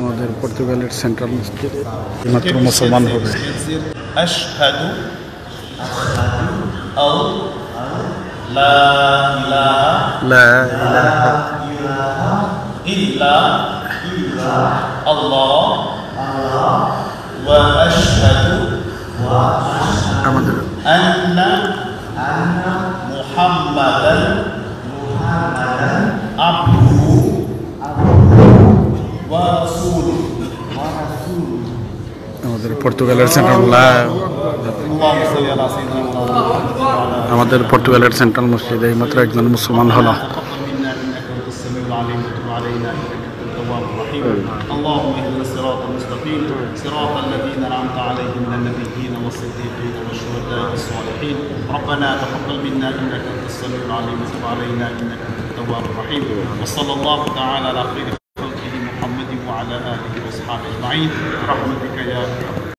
আমাদের পর্তুগালের সেন্ট্রাল মসজিদে মাত্র মুসলমান হবে। আশহাদু আও লা ইলাহা ইল্লা আল্লাহ ওয়া আশহাদু আন্না মুহাম্মাদান আবদুহু ওয়া রাসূলুহু। আমাদের পর্তুগালের সেন্ট্রাল মসজিদে মাত্র একজন মুসলমান হলো। اللهم اهدنا الصراط المستقيم صراط الذين انعمت عليهم من النبيين والصديقين والشهداء والصالحين ربنا تقبل منا انك انت السميع العليم وتب علينا انك انت التواب الرحيم وصلى الله تعالى على خير خلقه محمد وعلى اله واصحابه اجمعين برحمتك يا